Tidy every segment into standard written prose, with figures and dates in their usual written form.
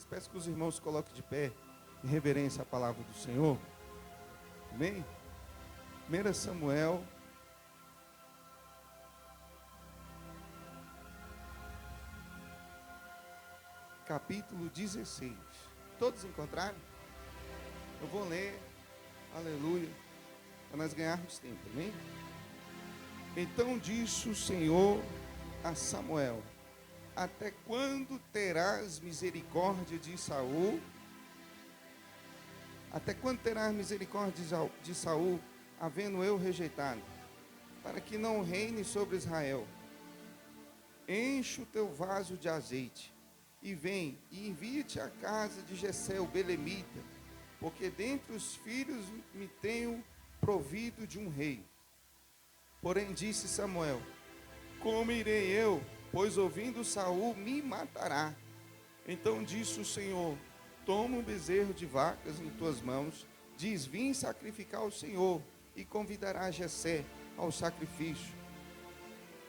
Peço que os irmãos se coloquem de pé em reverência à palavra do Senhor. Amém? 1 Samuel, capítulo 16. Todos encontraram? Eu vou ler, aleluia, para nós ganharmos tempo, amém? Então disse o Senhor a Samuel: até quando terás misericórdia de Saul? Até quando terás misericórdia de Saul, havendo eu rejeitado, para que não reine sobre Israel? Enche o teu vaso de azeite, e vem, e envia-te à casa de Jessé, o belemita, porque dentre os filhos me tenho provido de um rei. Porém disse Samuel: como irei eu? Pois ouvindo Saul me matará. Então disse o Senhor: toma um bezerro de vacas em tuas mãos, diz: vim sacrificar ao Senhor, e convidará Jessé ao sacrifício.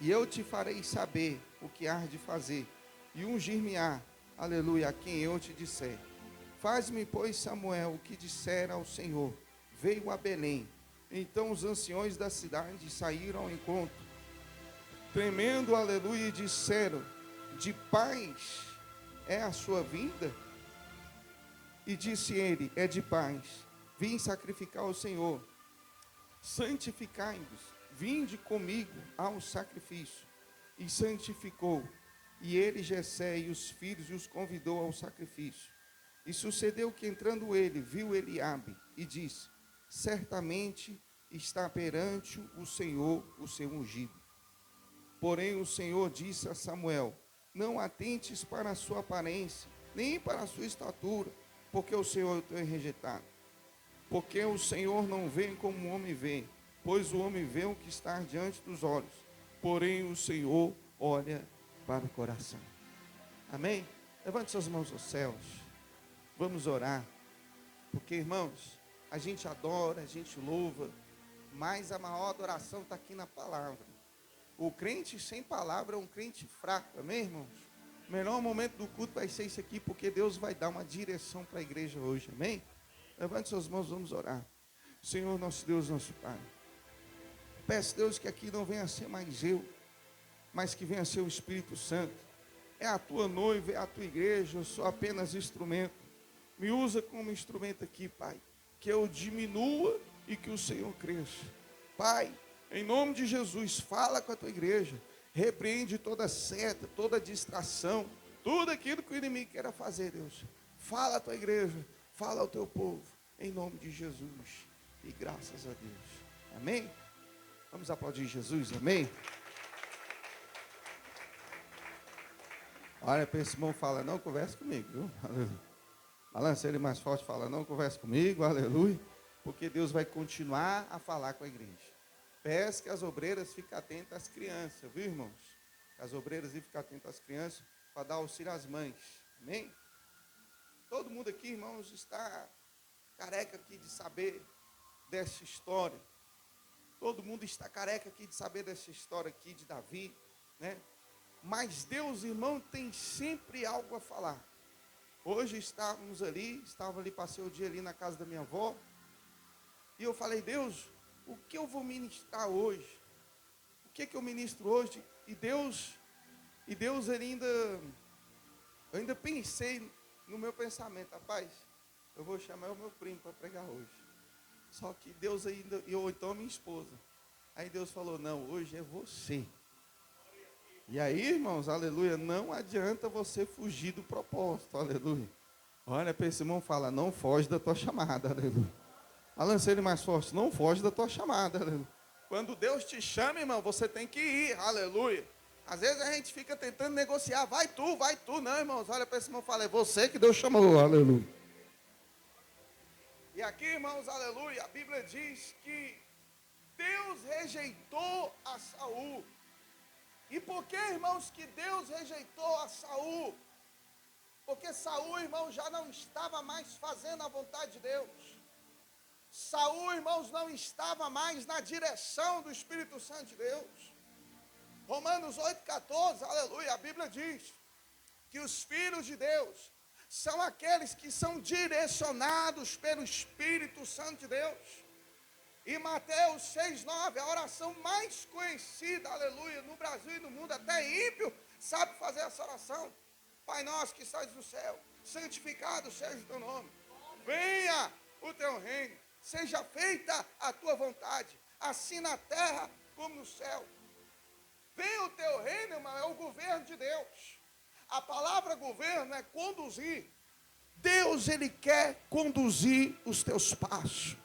E eu te farei saber o que hás de fazer, e ungir-me-á, aleluia, a quem eu te disser. Faz-me, pois, Samuel, o que disser ao Senhor. Veio a Belém. Então os anciões da cidade saíram ao encontro, tremendo, aleluia, e disseram: de paz é a sua vinda? E disse ele: é de paz. Vim sacrificar ao Senhor. Santificai-vos, vinde comigo ao sacrifício. E santificou. E ele, Jessé, e os filhos, e os convidou ao sacrifício. E sucedeu que, entrando ele, viu Eliabe, e disse: certamente está perante o Senhor o seu ungido. Porém o Senhor disse a Samuel: não atentes para a sua aparência, nem para a sua estatura, porque o Senhor o tem rejeitado. Porque o Senhor não vê como o homem vê, pois o homem vê o que está diante dos olhos, porém o Senhor olha para o coração. Amém? Levante suas mãos aos céus. Vamos orar. Porque, irmãos, a gente adora, a gente louva, mas a maior adoração está aqui na palavra. O crente sem palavra é um crente fraco, amém, irmãos? O melhor momento do culto vai ser isso aqui, porque Deus vai dar uma direção para a igreja hoje, amém? Levante suas mãos, vamos orar. Senhor, nosso Deus, nosso Pai, peço, Deus, que aqui não venha ser mais eu, mas que venha ser o Espírito Santo. É a tua noiva, é a tua igreja, eu sou apenas instrumento. Me usa como instrumento aqui, Pai, que eu diminua e que o Senhor cresça. Pai, em nome de Jesus, fala com a tua igreja, repreende toda seta, toda distração, tudo aquilo que o inimigo queira fazer, Deus. Fala à tua igreja, fala ao teu povo, em nome de Jesus, e graças a Deus. Amém? Vamos aplaudir Jesus, amém? Olha para esse irmão, fala: não converse comigo, viu? Aleluia. Balança ele mais forte, fala: não converse comigo, aleluia, porque Deus vai continuar a falar com a igreja. Peço que as obreiras fiquem atentas às crianças, viu, irmãos? Que as obreiras fiquem atentas às crianças para dar auxílio às mães, amém? Todo mundo aqui, irmãos, está careca aqui de saber dessa história. Todo mundo está careca aqui de saber dessa história aqui de Davi, né? Mas Deus, irmão, tem sempre algo a falar. Hoje estava ali, passei o dia ali na casa da minha avó, e eu falei: Deus, o que eu vou ministrar hoje? O que eu ministro hoje? E Deus eu ainda pensei no meu pensamento: rapaz, eu vou chamar o meu primo para pregar hoje. Só que Deus ainda, ou então minha esposa. Aí Deus falou: não, hoje é você. E aí, irmãos, aleluia, não adianta você fugir do propósito, aleluia. Olha para esse irmão e fala: não foge da tua chamada, aleluia. Alance ele mais forte: não foge da tua chamada, aleluia. Quando Deus te chama, irmão, você tem que ir, aleluia. Às vezes a gente fica tentando negociar: vai tu. Não, irmãos, olha para esse irmão e fala: é você que Deus chamou, aleluia. E aqui, irmãos, aleluia, a Bíblia diz que Deus rejeitou a Saul. E por que, irmãos, que Deus rejeitou a Saul? Porque Saul, irmão, já não estava mais fazendo a vontade de Deus. Saul, irmãos, não estava mais na direção do Espírito Santo de Deus. Romanos 8,14, aleluia, a Bíblia diz que os filhos de Deus são aqueles que são direcionados pelo Espírito Santo de Deus. E Mateus 6,9, a oração mais conhecida, aleluia, no Brasil e no mundo, até ímpio sabe fazer essa oração. Pai nosso que estás no céu, santificado seja o teu nome. Venha o teu reino, seja feita a tua vontade, assim na terra como no céu. Venha o teu reino, irmão, é o governo de Deus. A palavra governo é conduzir. Deus, Ele quer conduzir os teus passos.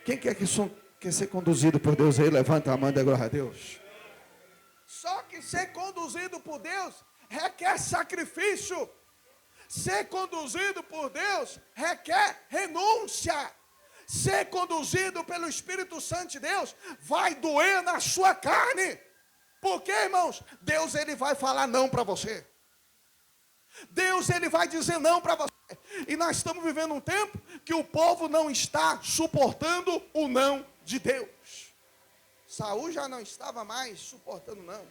Quem quer ser conduzido por Deus aí? Levanta a mão e dê glória a Deus. Só que ser conduzido por Deus requer sacrifício. Ser conduzido por Deus requer renúncia. Ser conduzido pelo Espírito Santo de Deus vai doer na sua carne. Por quê, irmãos? Deus, Ele vai falar não para você. Deus, Ele vai dizer não para você. E nós estamos vivendo um tempo que o povo não está suportando o não de Deus. Saul já não estava mais suportando não.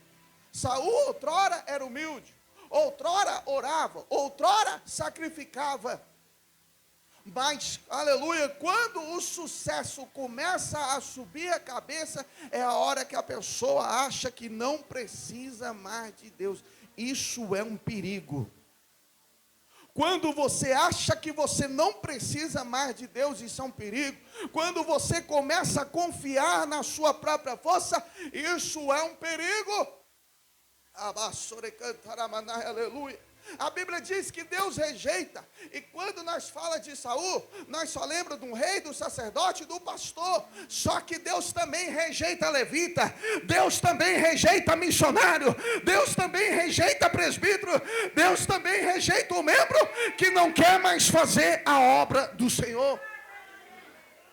Saul outrora era humilde, outrora orava, outrora sacrificava. Mas, aleluia, quando o sucesso começa a subir a cabeça, é a hora que a pessoa acha que não precisa mais de Deus. Isso é um perigo. Quando você acha que você não precisa mais de Deus, isso é um perigo. Quando você começa a confiar na sua própria força, isso é um perigo. Aleluia. A Bíblia diz que Deus rejeita. E quando nós fala de Saul, nós só lembramos de um rei, do sacerdote, do pastor. Só que Deus também rejeita levita. Deus também rejeita missionário. Deus também rejeita presbítero. Deus também rejeita o membro que não quer mais fazer a obra do Senhor.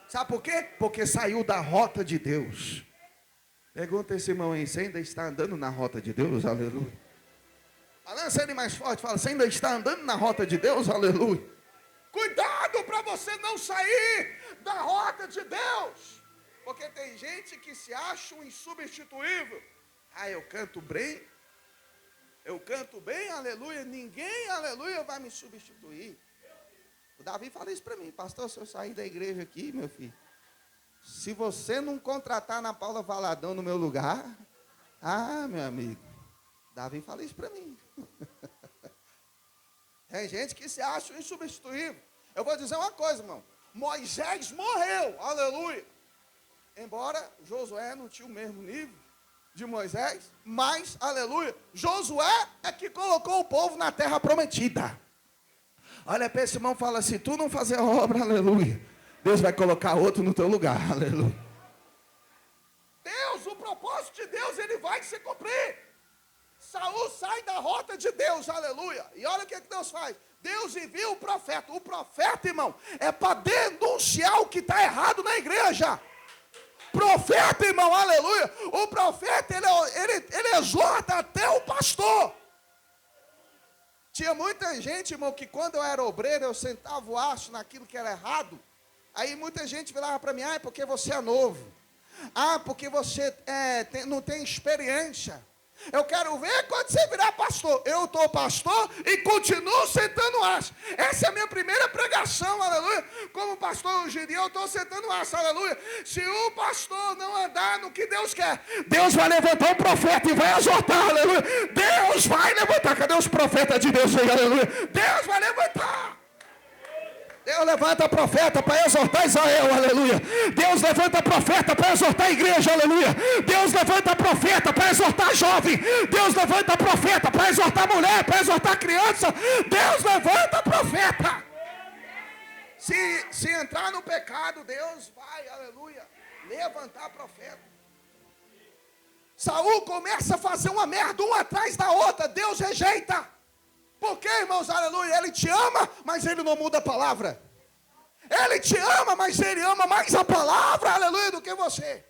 Sabe por quê? Porque saiu da rota de Deus. Pergunta esse irmão aí, você ainda está andando na rota de Deus? Aleluia. Balança ele mais forte, fala, você ainda está andando na rota de Deus? Aleluia. Cuidado para você não sair da rota de Deus. Porque tem gente que se acha um insubstituível. Ah, eu canto bem, aleluia, ninguém, aleluia, vai me substituir. O Davi fala isso para mim, pastor, se eu sair da igreja aqui, meu filho, se você não contratar na Paula Valadão no meu lugar, meu amigo, Davi fala isso para mim. Tem gente que se acha insubstituível. Eu vou dizer uma coisa, irmão. Moisés morreu, aleluia. Embora Josué não tinha o mesmo nível de Moisés, mas, aleluia, Josué é que colocou o povo na terra prometida. Olha para esse irmão e fala assim, tu não fazer a obra, aleluia, Deus vai colocar outro no teu lugar, aleluia. Deus, o propósito de Deus, ele vai se cumprir. Saul sai da rota de Deus, aleluia. E olha o que Deus faz. Deus envia o profeta. O profeta, irmão, é para denunciar o que está errado na igreja. Profeta, irmão, aleluia. O profeta, ele exorta até o pastor. Tinha muita gente, irmão, que quando eu era obreiro, eu sentava o aço naquilo que era errado. Aí muita gente virava para mim, é porque você é novo. Porque você não tem experiência. Eu quero ver quando você virar pastor. Eu estou pastor e continuo sentando aço. Essa é a minha primeira pregação, aleluia. Como pastor hoje em dia, eu estou sentando aço, aleluia. Se o pastor não andar no que Deus quer, Deus vai levantar um profeta e vai exortar, aleluia. Deus vai levantar. Cadê os profetas de Deus aí, aleluia? Deus vai levantar. Deus levanta profeta para exortar Israel, aleluia. Deus levanta profeta para exortar a igreja, aleluia. Deus levanta profeta para exortar jovem. Deus levanta profeta para exortar mulher, para exortar criança. Deus levanta profeta. Se entrar no pecado, Deus vai, aleluia, levantar profeta. Saul começa a fazer uma merda, uma atrás da outra. Deus rejeita. Por quê, irmãos, aleluia? Ele te ama, mas ele não muda a palavra. Ele te ama, mas ele ama mais a palavra, aleluia, do que você.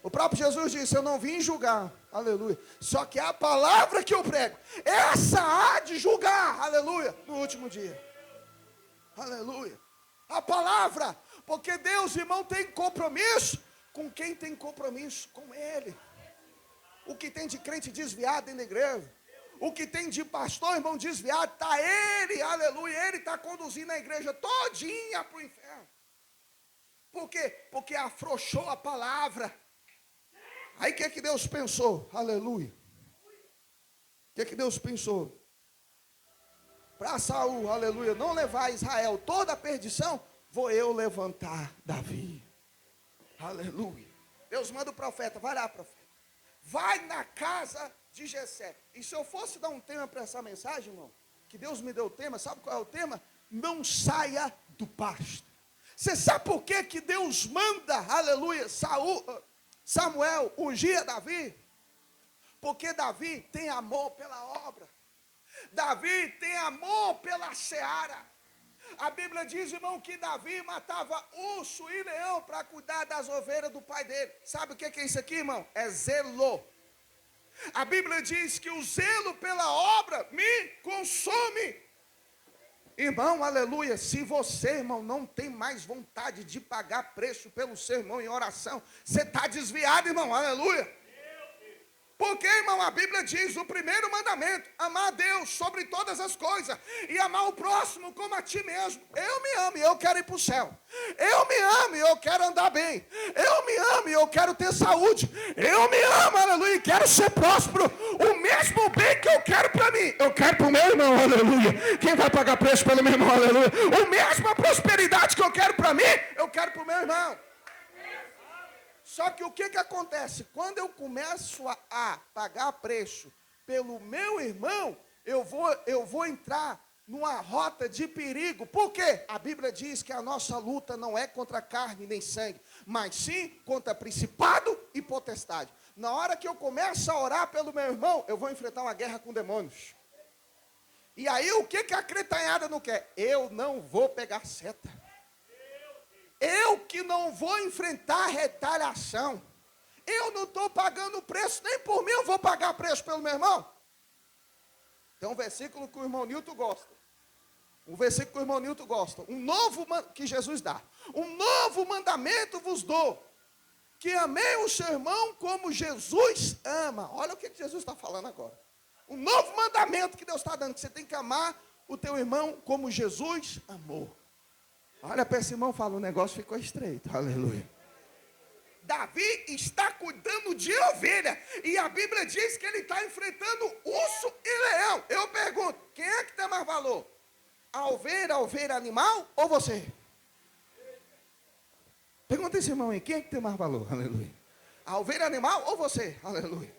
O próprio Jesus disse, eu não vim julgar, aleluia. Só que a palavra que eu prego, essa há de julgar, aleluia, no último dia. Aleluia. A palavra, porque Deus, irmão, tem compromisso com quem tem compromisso com Ele. O que tem de crente desviado dentro da igreja. O que tem de pastor, irmão, desviado, está ele, aleluia, ele está conduzindo a igreja todinha para o inferno. Por quê? Porque afrouxou a palavra. Aí o que é que Deus pensou? Aleluia. O que é que Deus pensou? Para Saul, aleluia, não levar Israel toda a perdição, vou eu levantar Davi. Aleluia. Deus manda o profeta, vai lá, profeta. Vai na casa de Jessé. E se eu fosse dar um tema para essa mensagem, irmão, que Deus me deu o tema, sabe qual é o tema? Não saia do pasto. Você sabe por que Deus manda, aleluia, Samuel ungir Davi? Porque Davi tem amor pela obra. Davi tem amor pela seara. A Bíblia diz, irmão, que Davi matava urso e leão para cuidar das ovelhas do pai dele. Sabe o que é isso aqui, irmão? É zelo. A Bíblia diz que o zelo pela obra me consome. Irmão, aleluia, se você, irmão, não tem mais vontade de pagar preço pelo seu irmão em oração, você está desviado, irmão, aleluia. Porque, irmão, a Bíblia diz, o primeiro mandamento, amar a Deus sobre todas as coisas, e amar o próximo como a ti mesmo. Eu me amo e eu quero ir para o céu. Eu me amo e eu quero andar bem. Eu me amo e eu quero ter saúde. Eu me amo, aleluia, e quero ser próspero. O mesmo bem que eu quero para mim, eu quero para o meu irmão, aleluia. Quem vai pagar preço pelo meu irmão, aleluia? O mesma prosperidade que eu quero para mim, eu quero para o meu irmão. Só que o que acontece? Quando eu começo a pagar preço pelo meu irmão, eu vou entrar numa rota de perigo. Por quê? A Bíblia diz que a nossa luta não é contra carne nem sangue, mas sim contra principado e potestade. Na hora que eu começo a orar pelo meu irmão, eu vou enfrentar uma guerra com demônios. E aí o que a cretanhada não quer? Eu não vou pegar seta. Eu que não vou enfrentar retaliação. Eu não estou pagando preço, nem por mim eu vou pagar preço pelo meu irmão. Tem um versículo que o irmão Nilton gosta. Um versículo que o irmão Nilton gosta. Que Jesus dá. Um novo mandamento vos dou. Que amei o seu irmão como Jesus ama. Olha o que Jesus está falando agora. Um novo mandamento que Deus está dando. Que você tem que amar o teu irmão como Jesus amou. Olha para esse irmão, fala, o negócio ficou estreito, aleluia. Davi está cuidando de ovelha, e a Bíblia diz que ele está enfrentando urso e leão. Eu pergunto, quem é que tem mais valor? A ovelha animal ou você? Pergunta esse irmão aí, quem é que tem mais valor, aleluia? A ovelha animal ou você, aleluia?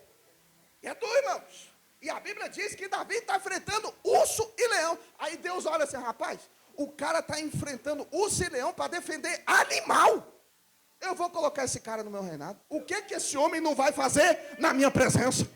E é tu, irmãos. E a Bíblia diz que Davi está enfrentando urso e leão. Aí Deus olha assim, rapaz, o cara está enfrentando urso e leão para defender animal. Eu vou colocar esse cara no meu reinado. O que esse homem não vai fazer na minha presença?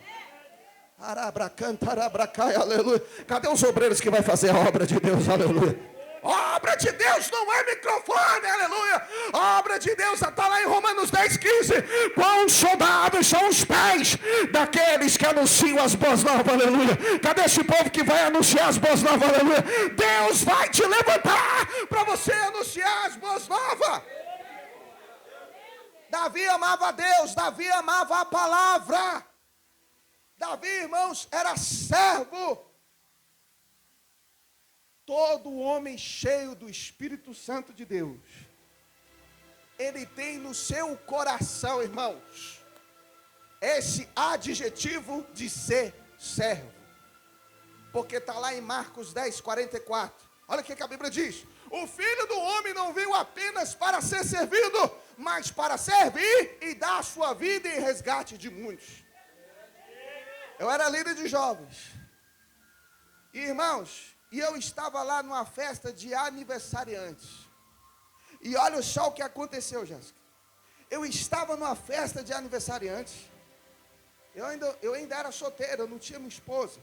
Arabracai, aleluia. Cadê os obreiros que vai fazer a obra de Deus, aleluia? Obra de Deus não é microfone, aleluia. Obra de Deus está lá em Romanos 10:15. Quão soldados são os pés daqueles que anunciam as boas novas, aleluia. Cadê esse povo que vai anunciar as boas novas, aleluia? Deus vai te levantar para você anunciar as boas novas. Davi amava a Deus, Davi amava a palavra. Davi, irmãos, era servo. Todo homem cheio do Espírito Santo de Deus, ele tem no seu coração, irmãos, esse adjetivo de ser servo. Porque está lá em Marcos 10:44. Olha o que a Bíblia diz. O Filho do Homem não veio apenas para ser servido, mas para servir e dar a sua vida em resgate de muitos. Eu era líder de jovens. E, irmãos, eu estava lá numa festa de aniversariantes. E olha só o que aconteceu, Jéssica. Eu estava numa festa de aniversariantes. Eu ainda era solteiro, eu não tinha minha esposa.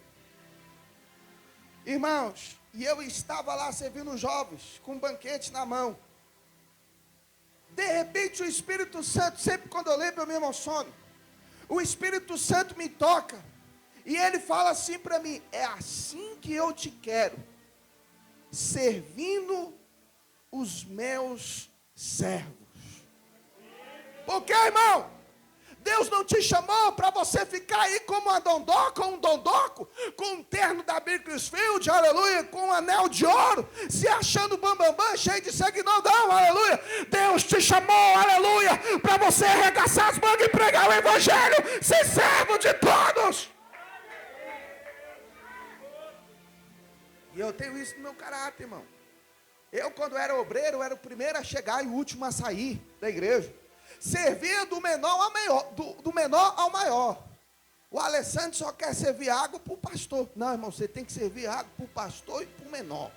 Irmãos, e eu estava lá servindo os jovens, com um banquete na mão. De repente o Espírito Santo, sempre quando eu lembro eu me emociono. O Espírito Santo me toca. E ele fala assim para mim, é assim que eu te quero, servindo os meus servos. Porque, irmão, Deus não te chamou para você ficar aí como uma dondoca, um dondoco, com um terno da Bakersfield, aleluia, com um anel de ouro, se achando bambambam, cheio de seguidor, não, aleluia. Deus te chamou, aleluia, para você arregaçar as mangas e pregar o evangelho, ser servo de todos. E eu tenho isso no meu caráter, irmão. Eu, quando era obreiro, era o primeiro a chegar e o último a sair da igreja. Servia do menor ao maior, do menor ao maior. O Alessandro só quer servir água para o pastor. Não, irmão, você tem que servir água para o pastor e para o menor.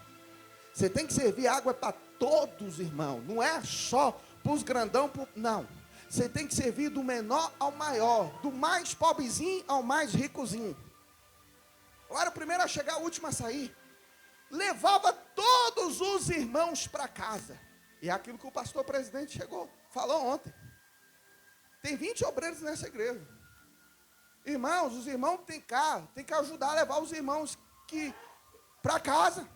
Você tem que servir água para todos, irmão. Não é só para os grandão, não. Você tem que servir do menor ao maior, do mais pobrezinho ao mais ricozinho. Eu era o primeiro a chegar, o último a sair. Levava todos os irmãos para casa. E é aquilo que o pastor presidente falou ontem. Tem 20 obreiros nessa igreja. Irmãos, os irmãos têm carro, tem que ajudar a levar os irmãos para casa.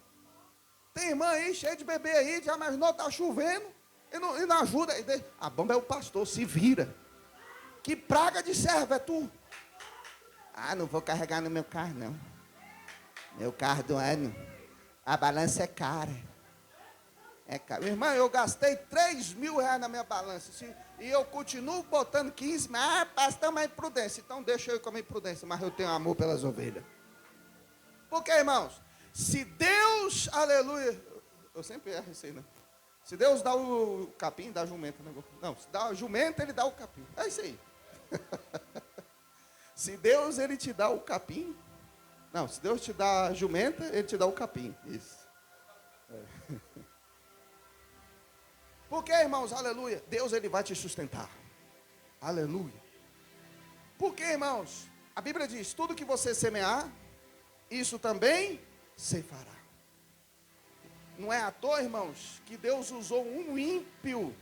Tem irmã aí, cheia de bebê aí, já imaginou, está chovendo, e não ajuda. A bomba é o pastor, se vira. Que praga de servo é tu? Ah, não vou carregar no meu carro, não. Meu carro do ano. A balança é cara. É caro. Irmão, eu gastei 3 mil reais na minha balança. E eu continuo botando 15, mas pastor, mas imprudência. Então deixa eu ir com a minha imprudência, mas eu tenho amor pelas ovelhas. Porque, irmãos, se Deus, aleluia, eu sempre erro isso aí, né? Se Deus dá o capim, dá a jumenta. Não, se dá a jumenta, ele dá o capim. É isso aí. Se Deus, ele te dá o capim. Não, se Deus te dá a jumenta, ele te dá o capim. Isso. É. Porque, irmãos, aleluia, Deus, ele vai te sustentar. Aleluia. Porque, irmãos, a Bíblia diz, tudo que você semear, isso também se fará. Não é à toa, irmãos, que Deus usou um ímpio,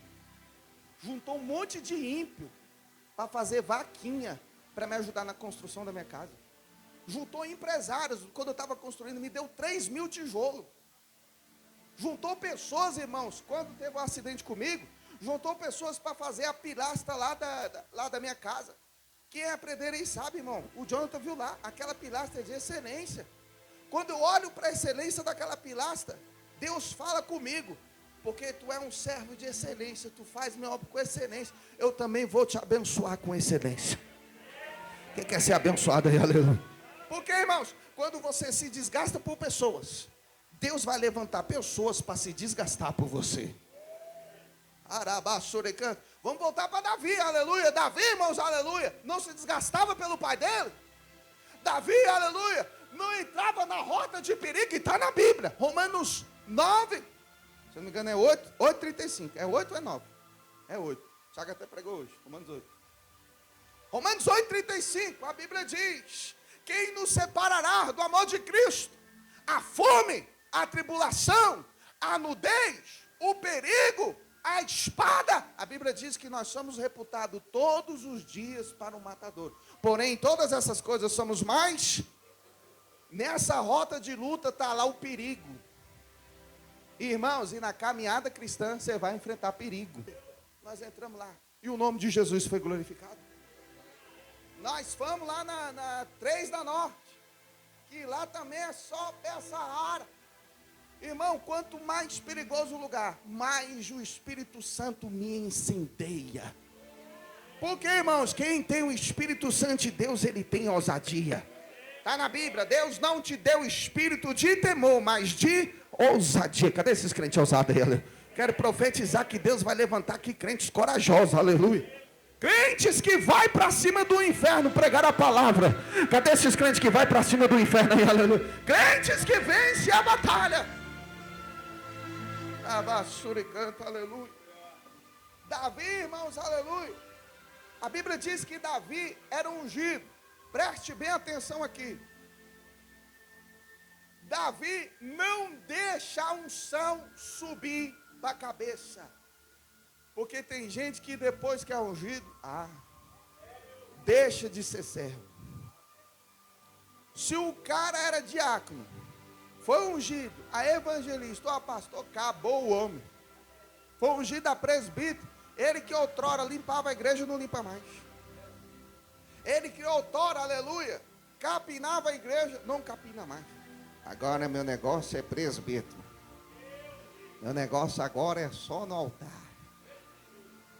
juntou um monte de ímpio, para fazer vaquinha, para me ajudar na construção da minha casa. Juntou empresários, quando eu estava construindo, me deu 3 mil tijolos. Juntou pessoas, irmãos, quando teve um acidente comigo, juntou pessoas para fazer a pilastra lá da minha casa. Quem é pedreiro aí sabe, irmão, o Jonathan viu lá, aquela pilastra é de excelência. Quando eu olho para a excelência daquela pilastra, Deus fala comigo, porque tu é um servo de excelência, tu faz minha obra com excelência, eu também vou te abençoar com excelência. Quem quer ser abençoado aí, aleluia? Porque, irmãos, quando você se desgasta por pessoas, Deus vai levantar pessoas para se desgastar por você. Arabassurecan. Vamos voltar para Davi, aleluia. Davi, irmãos, aleluia, não se desgastava pelo pai dele. Davi, aleluia, não entrava na rota de perigo, que está na Bíblia. Romanos 9, se eu não me engano é 8:35. É 8 ou é 9? É 8. O Chaga até pregou hoje, Romanos 8. Romanos 8:35, a Bíblia diz: quem nos separará do amor de Cristo? A fome, a tribulação, a nudez, o perigo, a espada. A Bíblia diz que nós somos reputados todos os dias para o matador. Porém, todas essas coisas somos mais. Nessa rota de luta está lá o perigo. Irmãos, e na caminhada cristã você vai enfrentar perigo. Nós entramos lá e o nome de Jesus foi glorificado. Nós fomos lá na 3 da Norte, que lá também é só peça rara. Irmão, quanto mais perigoso o lugar, mais o Espírito Santo me incendeia. Porque, irmãos, quem tem o Espírito Santo de Deus, ele tem ousadia. Está na Bíblia, Deus não te deu espírito de temor, mas de ousadia. Cadê esses crentes ousados aí? Quero profetizar que Deus vai levantar aqui crentes corajosos, aleluia. Crentes que vai para cima do inferno pregar a palavra. Cadê esses crentes que vai para cima do inferno aí, aleluia? Crentes que vencem a batalha. Abassura canta, aleluia. Davi, irmãos, aleluia. A Bíblia diz que Davi era ungido. Preste bem atenção aqui. Davi não deixa a unção subir para a cabeça. Porque tem gente que depois que é ungido, deixa de ser servo. Se o cara era diácono, foi ungido a evangelista ou a pastor, acabou o homem. Foi ungido a presbítero, ele que outrora limpava a igreja, não limpa mais. Ele que outrora, aleluia, capinava a igreja, não capina mais. Agora meu negócio é presbítero. Meu negócio agora é só no altar.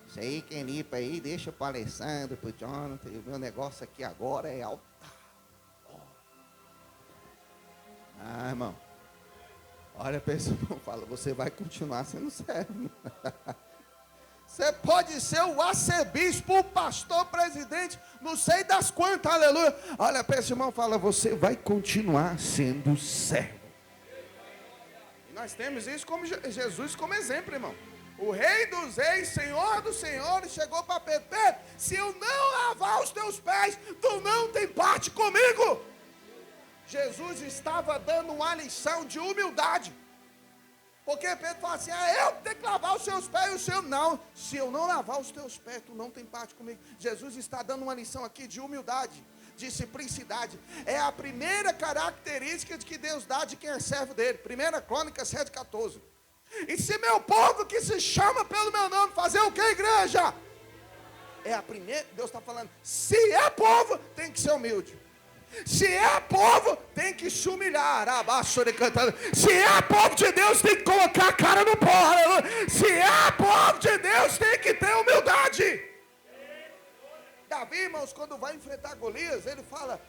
Isso aí, quem limpa aí, deixa para o Alessandro, para o Jonathan. E o meu negócio aqui agora é altar. Ah, irmão. Olha para esse irmão, fala, você vai continuar sendo servo. Você pode ser o arcebispo, o pastor, presidente, não sei das quantas, aleluia. Olha para esse irmão, fala, você vai continuar sendo servo. E nós temos isso como Jesus como exemplo, irmão. O rei dos reis, senhor dos senhores, chegou para Pedro: Pedro, se eu não lavar os teus pés, tu não tem parte comigo. Jesus estava dando uma lição de humildade. Porque Pedro fala assim: eu tenho que lavar os seus pés e o seu não. Se eu não lavar os teus pés, tu não tem parte comigo. Jesus está dando uma lição aqui de humildade, de simplicidade. É a primeira característica de que Deus dá de quem é servo dele. 1 Crônicas 7,14. E se meu povo que se chama pelo meu nome fazer o que, igreja? É a primeira, Deus está falando, se é povo, tem que ser humilde. Se é povo, tem que se humilhar. Se é povo de Deus, tem que colocar a cara no pó. Se é povo de Deus, tem que ter humildade. Davi, irmãos, quando vai enfrentar Golias, ele fala,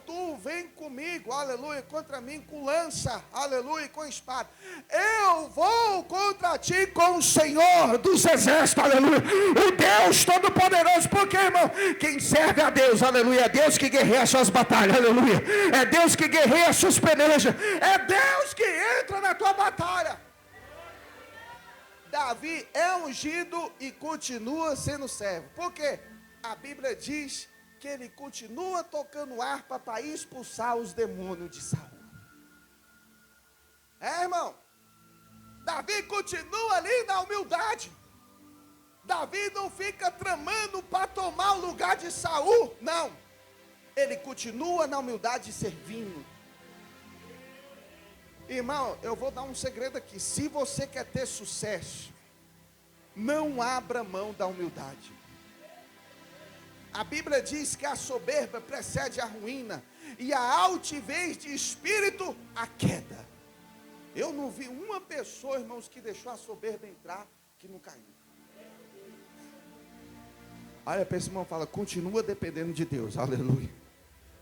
tu vem comigo, aleluia, contra mim com lança, aleluia, com espada. Eu vou contra ti com o Senhor dos exércitos, aleluia, o Deus Todo-Poderoso. Porque, irmão, quem serve a Deus, aleluia, é Deus que guerreia as suas batalhas, aleluia, é Deus que guerreia as suas pelejas, é Deus que entra na tua batalha. Davi é ungido e continua sendo servo. Por quê? A Bíblia diz que ele continua tocando harpa para expulsar os demônios de Saul. Irmão, Davi continua ali na humildade. Davi não fica tramando para tomar o lugar de Saul, não. Ele continua na humildade servindo. Irmão, eu vou dar um segredo aqui. Se você quer ter sucesso, não abra mão da humildade. A Bíblia diz que a soberba precede a ruína e a altivez de espírito a queda. Eu não vi uma pessoa, irmãos, que deixou a soberba entrar, que não caiu. Olha para esse irmão, fala, continua dependendo de Deus, aleluia.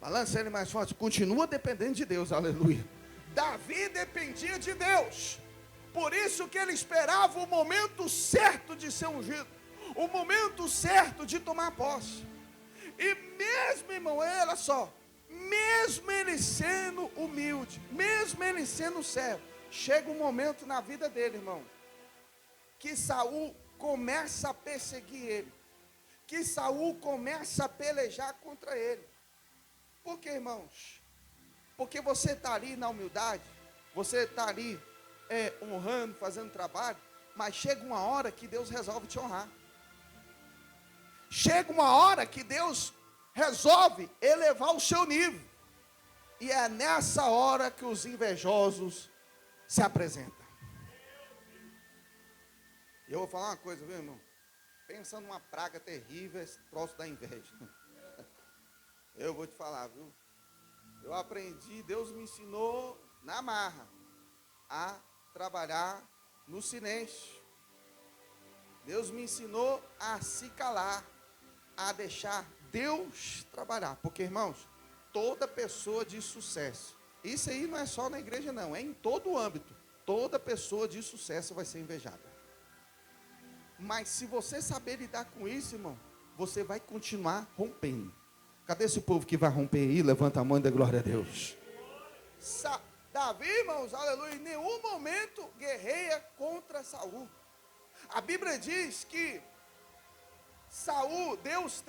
Balança ele mais forte, continua dependendo de Deus, aleluia. Davi dependia de Deus, por isso que ele esperava o momento certo de ser ungido, o momento certo de tomar posse. E mesmo, irmão, olha só, mesmo ele sendo humilde, mesmo ele sendo servo, chega um momento na vida dele, irmão, que Saul começa a perseguir ele, que Saul começa a pelejar contra ele. Por quê, irmãos? Porque você está ali na humildade, você está ali honrando, fazendo trabalho, mas chega uma hora que Deus resolve te honrar. Chega uma hora que Deus resolve elevar o seu nível. E é nessa hora que os invejosos se apresentam. Eu vou falar uma coisa, viu, irmão? Pensa numa praga terrível, esse troço da inveja. Eu vou te falar, viu? Eu aprendi, Deus me ensinou na marra a trabalhar no silêncio. Deus me ensinou a se calar, a deixar Deus trabalhar. Porque, irmãos, toda pessoa de sucesso, isso aí não é só na igreja não, é em todo o âmbito. Toda pessoa de sucesso vai ser invejada. Mas se você saber lidar com isso, irmão, você vai continuar rompendo. Cadê esse povo que vai romper aí? Levanta a mão e dê glória a Deus. Davi, irmãos, aleluia, em nenhum momento guerreia contra Saul. A Bíblia diz que Saul, Deus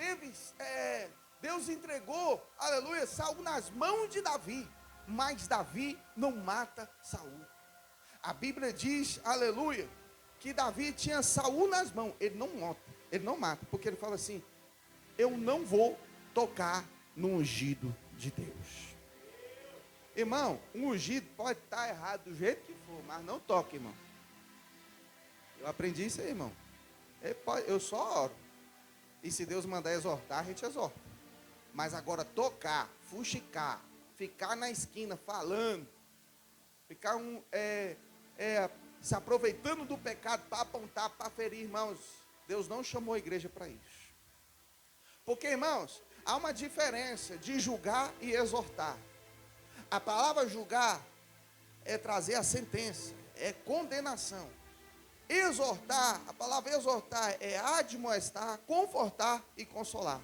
entregou, aleluia, Saul nas mãos de Davi, mas Davi não mata Saul. A Bíblia diz, aleluia, que Davi tinha Saul nas mãos, ele não mata, porque ele fala assim, eu não vou tocar no ungido de Deus. Irmão, um ungido pode estar errado do jeito que for, mas não toque, irmão. Eu aprendi isso aí, irmão. Eu só oro. E se Deus mandar exortar, a gente exorta. Mas agora tocar, fuxicar, ficar na esquina falando, ficar se aproveitando do pecado para apontar, para ferir, irmãos, Deus não chamou a igreja para isso. Porque, irmãos, há uma diferença de julgar e exortar. A palavra julgar é trazer a sentença, é condenação. Exortar, a palavra exortar é admoestar, confortar e consolar.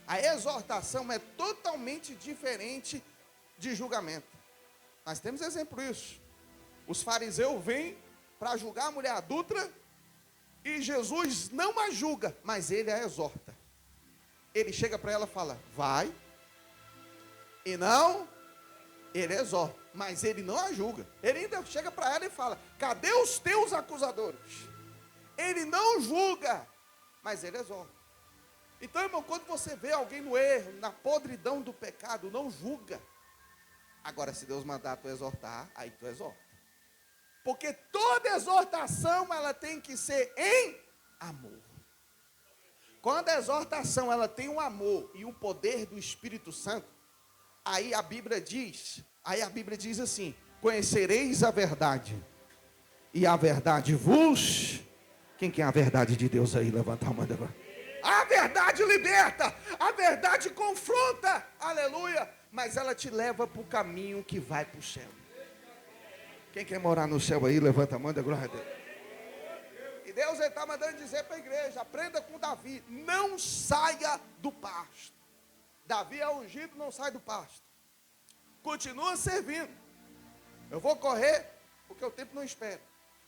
A exortação é totalmente diferente de julgamento. Nós temos exemplo disso. Os fariseus vêm para julgar a mulher adúltera e Jesus não a julga, mas ele a exorta. Ele chega para ela e fala, vai, e não, ele exorta, mas ele não a julga. Ele ainda chega para ela e fala, cadê os teus acusadores? Ele não julga, mas ele exorta. Então, irmão, quando você vê alguém no erro, na podridão do pecado, não julga. Agora, se Deus mandar tu exortar, aí tu exorta. Porque toda exortação, ela tem que ser em amor. Quando a exortação, ela tem o amor e o poder do Espírito Santo, aí a Bíblia diz assim, conhecereis a verdade, e a verdade vos... Quem quer a verdade de Deus aí? Levanta a mão agora. A verdade liberta, a verdade confronta, aleluia, mas ela te leva para o caminho que vai para o céu. Quem quer morar no céu aí, levanta a mão, da glória a Deus. E Deus está mandando dizer para a igreja, aprenda com Davi, não saia do pasto. Davi é ungido, não sai do pasto. Continua servindo. Eu vou correr, porque o tempo não espera.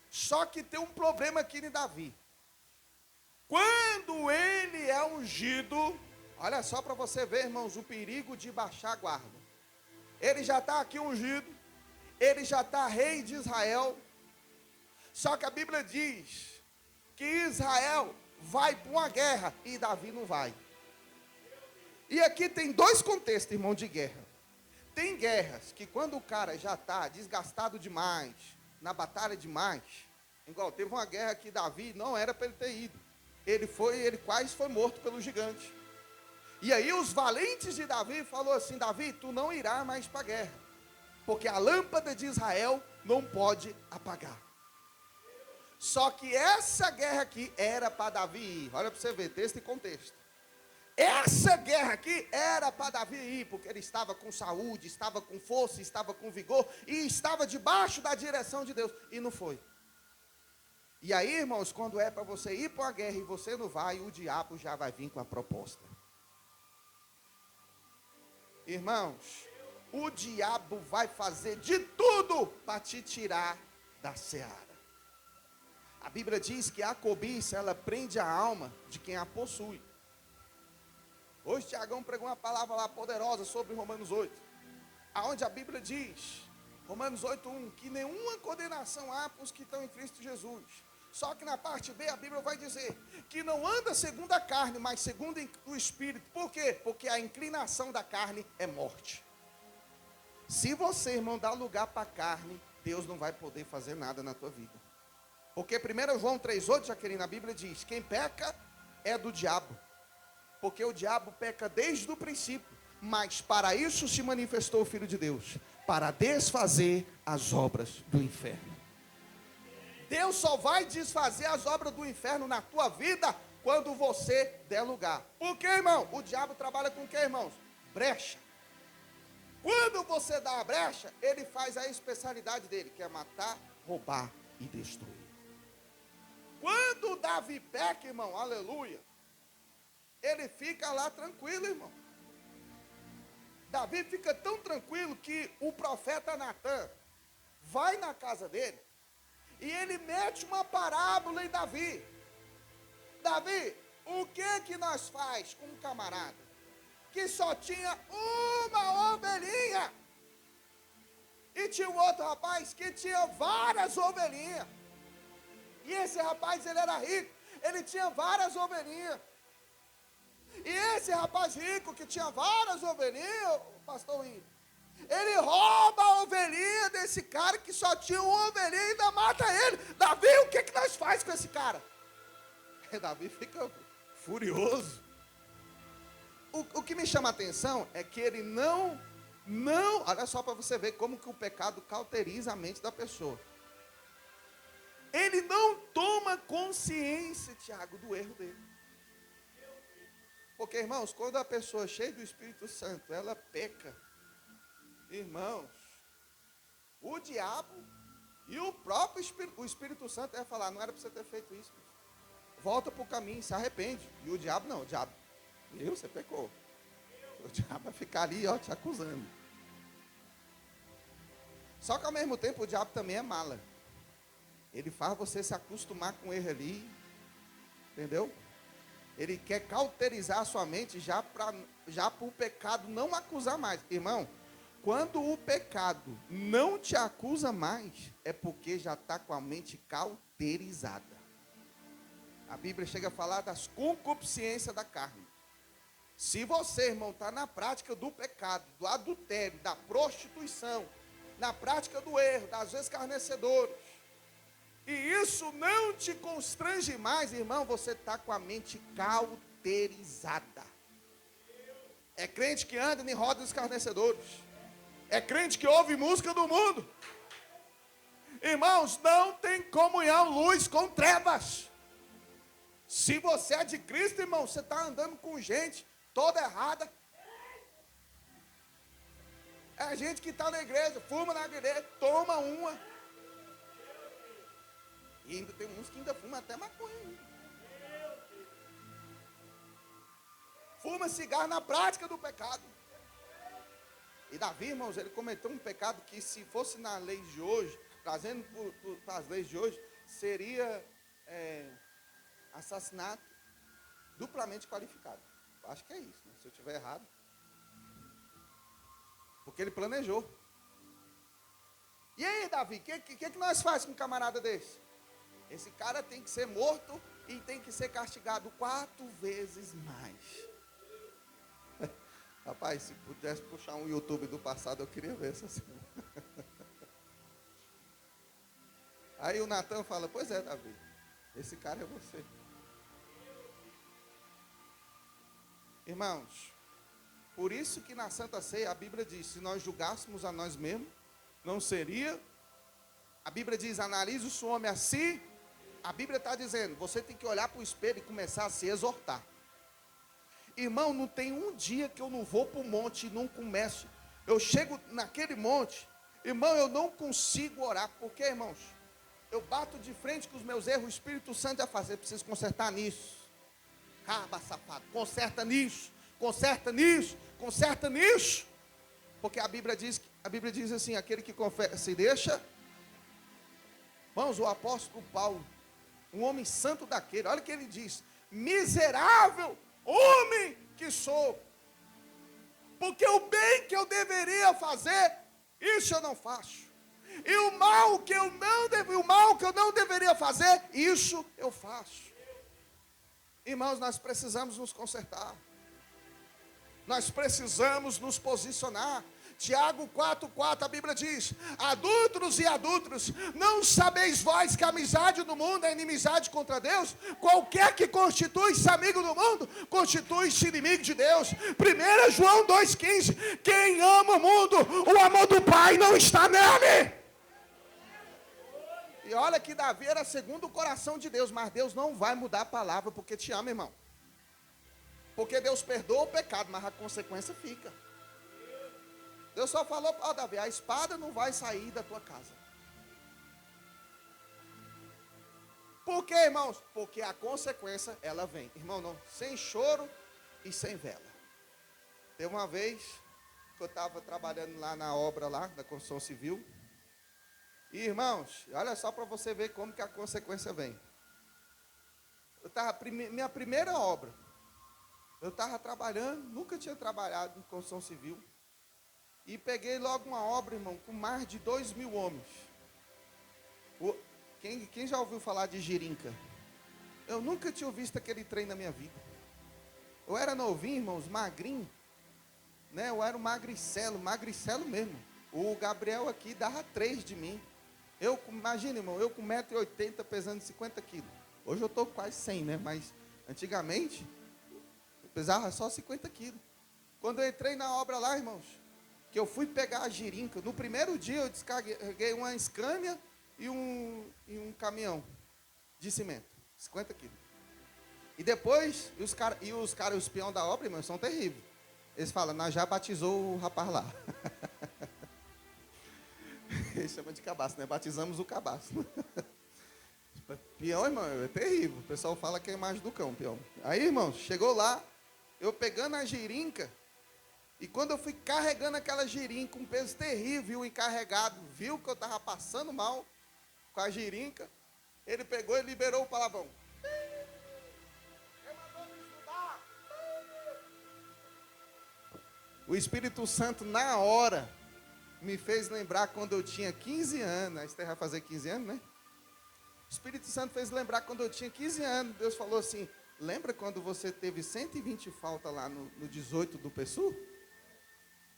Só que tem um problema aqui em Davi. Quando ele é ungido, olha só para você ver, irmãos, o perigo de baixar a guarda. Ele já está aqui ungido, ele já está rei de Israel. Só que a Bíblia diz que Israel vai para uma guerra e Davi não vai. E aqui tem dois contextos, irmão, de guerra. Tem guerras que quando o cara já está desgastado demais, na batalha demais, igual teve uma guerra que Davi não era para ele ter ido. Ele quase foi morto pelo gigante. E aí os valentes de Davi falou assim, Davi, tu não irá mais para a guerra, porque a lâmpada de Israel não pode apagar. Só que essa guerra aqui era para Davi ir. Olha para você ver, texto e contexto. Essa guerra aqui era para Davi ir, porque ele estava com saúde, estava com força, estava com vigor, e estava debaixo da direção de Deus, e não foi. E aí, irmãos, quando é para você ir para a guerra e você não vai, o diabo já vai vir com a proposta. Irmãos, o diabo vai fazer de tudo para te tirar da seara. A Bíblia diz que a cobiça, ela prende a alma de quem a possui. Hoje Tiagão pregou uma palavra lá poderosa sobre Romanos 8. Aonde a Bíblia diz, Romanos 8:1, que nenhuma condenação há para os que estão em Cristo Jesus. Só que na parte B a Bíblia vai dizer que não anda segundo a carne, mas segundo o Espírito. Por quê? Porque a inclinação da carne é morte. Se você, irmão, dá lugar para a carne, Deus não vai poder fazer nada na tua vida. Porque 1 João 3,8, Jaqueline, a Bíblia diz, quem peca é do diabo. Porque o diabo peca desde o princípio. Mas para isso se manifestou o Filho de Deus, para desfazer as obras do inferno. Deus só vai desfazer as obras do inferno na tua vida quando você der lugar. Por quê, irmão? O diabo trabalha com o quê, irmãos? Brecha. Quando você dá a brecha, ele faz a especialidade dele, que é matar, roubar e destruir. Quando Davi peca, irmão, aleluia, ele fica lá tranquilo, irmão. Davi fica tão tranquilo que o profeta Natan vai na casa dele e ele mete uma parábola em Davi. Davi, o que nós faz com um camarada que só tinha uma ovelhinha e tinha um outro rapaz que tinha várias ovelhinhas? E esse rapaz, ele era rico, ele tinha várias ovelhinhas. E esse rapaz rico que tinha várias ovelhinhas, pastor Índio, ele rouba a ovelhinha desse cara que só tinha uma ovelhinha e ainda mata ele. Davi, o que nós faz com esse cara? Davi fica furioso. o que me chama a atenção é que ele não, olha só para você ver como que o pecado cauteriza a mente da pessoa. Ele não toma consciência, Tiago, do erro dele. Porque, irmãos, quando a pessoa é cheia do Espírito Santo, ela peca, irmãos, o diabo e o próprio Espírito Santo vai falar, não era para você ter feito isso. Volta para o caminho, se arrepende. E o diabo não, o diabo, você pecou. O diabo vai ficar ali, ó, te acusando. Só que ao mesmo tempo o diabo também é mala. Ele faz você se acostumar com o erro ali, entendeu? Ele quer cauterizar a sua mente já para o pecado não acusar mais. Irmão, quando o pecado não te acusa mais, é porque já está com a mente cauterizada. A Bíblia chega a falar das concupiscências da carne. Se você, irmão, está na prática do pecado, do adultério, da prostituição, na prática do erro, das escarnecedoras, e isso não te constrange mais, irmão, você está com a mente cauterizada. É crente que anda em roda dos escarnecedores. É crente que ouve música do mundo. Irmãos, não tem comunhão luz com trevas. Se você é de Cristo, irmão, você está andando com gente toda errada. É gente que está na igreja, fuma na igreja, toma uma. E ainda tem uns que ainda fumam até maconha. Fuma cigarro na prática do pecado. E Davi, irmãos, ele cometeu um pecado que se fosse na lei de hoje, trazendo para as leis de hoje, seria assassinato duplamente qualificado. Eu acho que é isso, né? Se eu estiver errado. Porque ele planejou. E aí, Davi, o que nós fazemos com um camarada desse? Esse cara tem que ser morto e tem que ser castigado 4 vezes mais. Rapaz, se pudesse puxar um YouTube do passado, eu queria ver essa cena. Aí o Natan fala, pois é, Davi, esse cara é você. Irmãos, por isso que na Santa Ceia a Bíblia diz, se nós julgássemos a nós mesmos, não seria. A Bíblia diz, analise o seu homem a si. A Bíblia está dizendo, você tem que olhar para o espelho e começar a se exortar. Irmão, não tem um dia que eu não vou para o monte e não começo. Eu chego naquele monte, irmão, eu não consigo orar. Por quê, irmãos? Eu bato de frente com os meus erros, o Espírito Santo vai fazer, preciso consertar nisso. Caba, safado, conserta nisso, conserta nisso, conserta nisso. Porque a Bíblia diz assim, aquele que confessa e deixa. Irmãos, o apóstolo Paulo, um homem santo daquele, olha o que ele diz, miserável homem que sou, porque o bem que eu deveria fazer, isso eu não faço, e o mal que eu não deveria fazer, isso eu faço. Irmãos, nós precisamos nos consertar, nós precisamos nos posicionar. Tiago 4,4, a Bíblia diz, adúlteros e adúlteras, não sabeis vós que a amizade do mundo é inimizade contra Deus? Qualquer que constitui-se amigo do mundo, constitui-se inimigo de Deus. 1 João 2,15, quem ama o mundo, o amor do Pai não está nele. E olha que Davi era segundo o coração de Deus, mas Deus não vai mudar a palavra porque te ama, irmão. Porque Deus perdoa o pecado, mas a consequência fica. Deus só falou, Davi, a espada não vai sair da tua casa. Por quê, irmãos? Porque a consequência, ela vem. Irmão, não, sem choro e sem vela. Teve uma vez que eu estava trabalhando lá na obra, lá, da construção civil. E, irmãos, olha só para você ver como que a consequência vem. Minha primeira obra, eu estava trabalhando, nunca tinha trabalhado em construção civil. E peguei logo uma obra, irmão, com mais de 2.000 homens. Quem já ouviu falar de girinca? Eu nunca tinha visto aquele trem na minha vida. Eu era novinho, irmãos, magrinho. Né? Eu era um magricelo mesmo. O Gabriel aqui dava 3 de mim. Imagina, irmão, eu com 1,80 m pesando 50 quilos. Hoje eu estou quase 100, né? Mas antigamente, Pesava só 50 quilos. Quando eu entrei na obra lá, irmãos, que eu fui pegar a girinca, no primeiro dia eu descarreguei uma Scania e um caminhão de cimento, 50 quilos. E depois, os peão da obra, irmãos, são terríveis. Eles falam, nós já batizou o rapaz lá. Eles chamam de cabaço, né? Batizamos o cabaço. Peão, irmão, é terrível. O pessoal fala que é a imagem do cão, peão. Aí, irmãos, chegou lá, eu pegando a girinca, e quando eu fui carregando aquela girinca, um peso terrível, o encarregado viu que eu estava passando mal com a girinca, ele pegou e liberou o palavrão. O Espírito Santo, na hora, me fez lembrar quando eu tinha 15 anos. A Esther vai fazer 15 anos, né? O Espírito Santo fez lembrar quando eu tinha 15 anos. Deus falou assim, lembra quando você teve 120 faltas lá no 18 do PSU?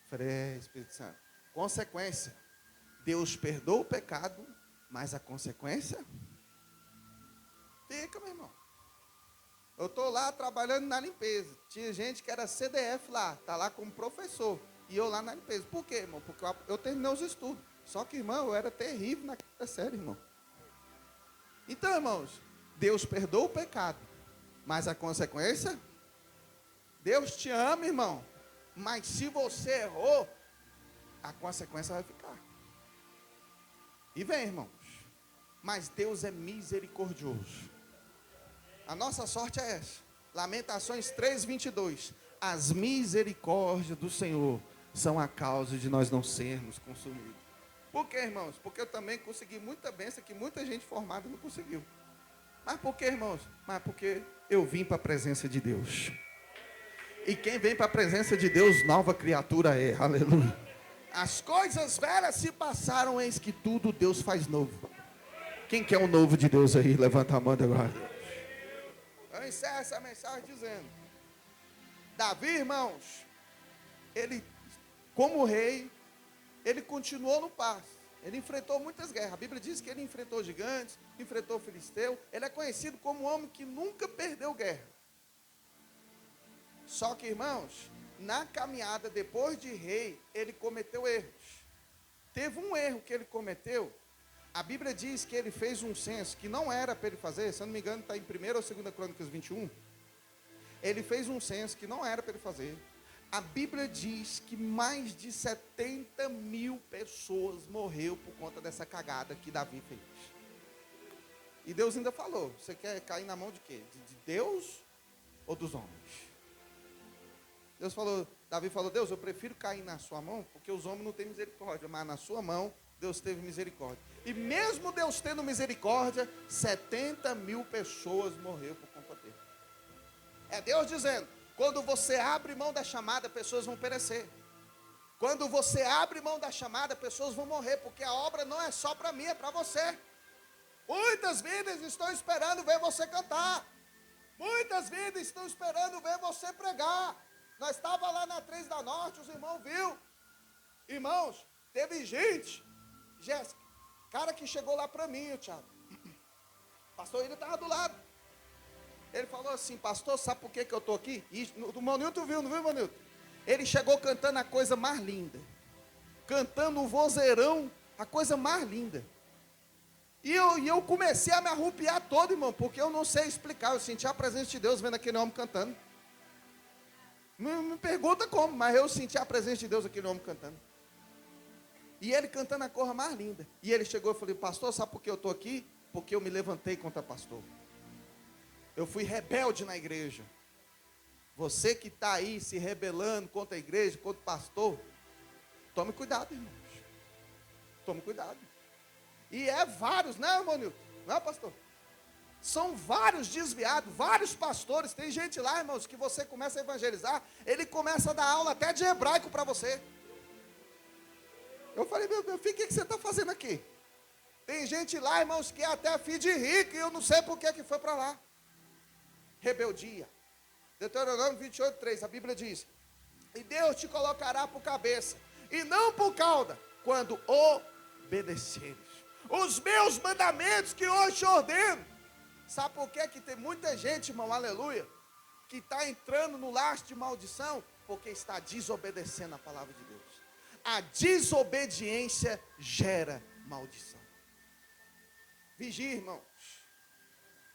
Falei, Espírito Santo. Consequência. Deus perdoa o pecado, mas a consequência fica, meu irmão. Eu estou lá trabalhando na limpeza. Tinha gente que era CDF lá, está lá como professor. E eu lá na limpeza. Por quê, irmão? Porque eu terminei os estudos. Só que, irmão, eu era terrível na quinta série, irmão. Então, irmãos, Deus perdoa o pecado. Mas a consequência? Deus te ama, irmão. Mas se você errou, a consequência vai ficar. E vem, irmãos. Mas Deus é misericordioso. A nossa sorte é essa. Lamentações 3:22. As misericórdias do Senhor são a causa de nós não sermos consumidos. Por quê, irmãos? Porque eu também consegui muita bênção que muita gente formada não conseguiu. Mas por quê, irmãos? Mas porque eu vim para a presença de Deus. E quem vem para a presença de Deus, nova criatura é. Aleluia. As coisas velhas se passaram, eis que tudo Deus faz novo. Quem quer o novo de Deus aí? Levanta a mão agora. Eu encerro essa mensagem dizendo, Davi, irmãos, ele, como rei, ele continuou no passo. Ele enfrentou muitas guerras. A Bíblia diz que ele enfrentou gigantes, enfrentou filisteu. Ele é conhecido como um homem que nunca perdeu guerra. Só que, irmãos, na caminhada depois de rei, ele cometeu erros. Teve um erro que ele cometeu. A Bíblia diz que ele fez um censo que não era para ele fazer, se eu não me engano, está em 1 ou 2 Crônicas 21. Ele fez um censo que não era para ele fazer. A Bíblia diz que mais de 70 mil pessoas morreram por conta dessa cagada que Davi fez. E Deus ainda falou, você quer cair na mão de quê? De Deus ou dos homens? Deus falou, Davi falou, Deus, eu prefiro cair na sua mão, porque os homens não têm misericórdia, mas na sua mão, Deus teve misericórdia. E mesmo Deus tendo misericórdia, 70 mil pessoas morreram por conta dele. É Deus dizendo, quando você abre mão da chamada, pessoas vão perecer. Quando você abre mão da chamada, pessoas vão morrer, porque a obra não é só para mim, é para você. Muitas vidas estão esperando ver você cantar. Muitas vidas estão esperando ver você pregar. Nós estávamos lá na 3 da Norte, os irmãos viram. Irmãos, teve gente, Jéssica, cara que chegou lá para mim, o Thiago. Pastor, ele estava do lado. Ele falou assim, pastor, sabe por que eu estou aqui? E o Manilton viu, não viu, Manilton? Ele chegou cantando a coisa mais linda. Cantando o vozeirão, a coisa mais linda. E eu comecei a me arrupiar todo, irmão, porque eu não sei explicar. Eu senti a presença de Deus vendo aquele homem cantando. Não me pergunta como, mas eu senti a presença de Deus aquele homem cantando. E ele cantando a coisa mais linda. E ele chegou e falou, pastor, sabe por que eu estou aqui? Porque eu me levantei contra pastor. Eu fui rebelde na igreja. Você que está aí se rebelando contra a igreja, contra o pastor, tome cuidado, irmãos. Tome cuidado. E é vários, né, irmão Nilton? Não é, pastor? São vários desviados, vários pastores. Tem gente lá, irmãos, que você começa a evangelizar, ele começa a dar aula até de hebraico para você. Eu falei, meu filho, o que você está fazendo aqui? Tem gente lá, irmãos, que é até filho de rico, e eu não sei por que foi para lá. Rebeldia. Deuteronômio 28:3, a Bíblia diz, e Deus te colocará por cabeça, e não por cauda, quando obedeceres os meus mandamentos que hoje te ordeno. Sabe por que tem muita gente, irmão, aleluia, que está entrando no laço de maldição? Porque está desobedecendo a palavra de Deus. A desobediência gera maldição. Vigia, irmãos.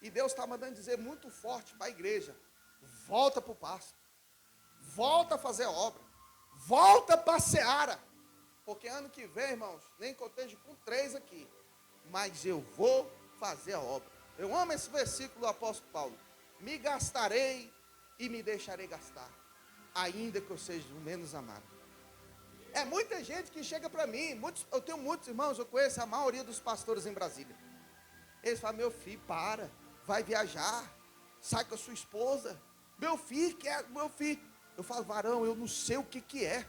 E Deus está mandando dizer muito forte para a igreja: volta para o pasto, volta a fazer obra, volta para a seara. Porque ano que vem, irmãos, nem que eu esteja com 3 aqui, mas eu vou fazer a obra. Eu amo esse versículo do apóstolo Paulo: me gastarei e me deixarei gastar, ainda que eu seja o menos amado. É muita gente que chega para mim, eu tenho muitos irmãos, eu conheço a maioria dos pastores em Brasília. Eles falam: meu filho, para, vai viajar, sai com a sua esposa. Meu filho, meu filho. Eu falo: varão, eu não sei o que é.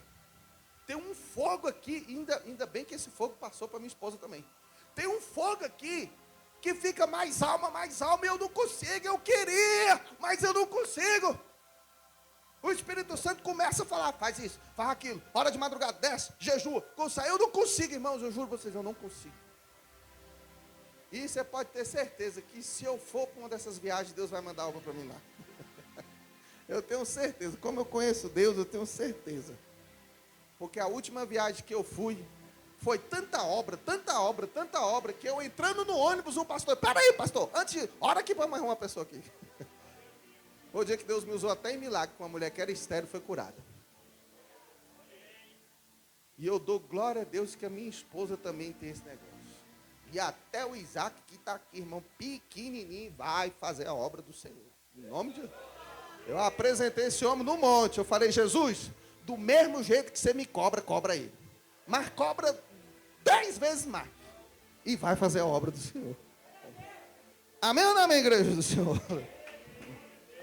Tem um fogo aqui, ainda bem que esse fogo passou para minha esposa também. Tem um fogo aqui, que fica mais alma, e eu não consigo. Eu queria, mas eu não consigo. O Espírito Santo começa a falar: faz isso, faz aquilo, hora de madrugada, desce, jejua, eu não consigo, irmãos, eu juro para vocês, eu não consigo. E você pode ter certeza que se eu for para uma dessas viagens, Deus vai mandar algo para mim lá. Eu tenho certeza, como eu conheço Deus, eu tenho certeza. Porque a última viagem que eu fui, foi tanta obra, que eu entrando no ônibus, o pastor: peraí, pastor, ora aqui para mais uma pessoa aqui. O dia que Deus me usou até em milagre, com uma mulher que era estéril, foi curada. E eu dou glória a Deus que a minha esposa também tem esse negócio. E até o Isaac, que está aqui, irmão, pequenininho, vai fazer a obra do Senhor. Em nome de Deus. Eu apresentei esse homem no monte. Eu falei: Jesus, do mesmo jeito que você me cobra, cobra ele. Mas cobra 10 vezes mais. E vai fazer a obra do Senhor. Amém ou não amém, igreja do Senhor?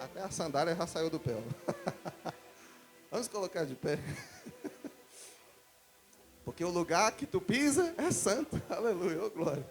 Até a sandália já saiu do pé. Vamos colocar de pé. Porque o lugar que tu pisa é santo. Aleluia, oh glória.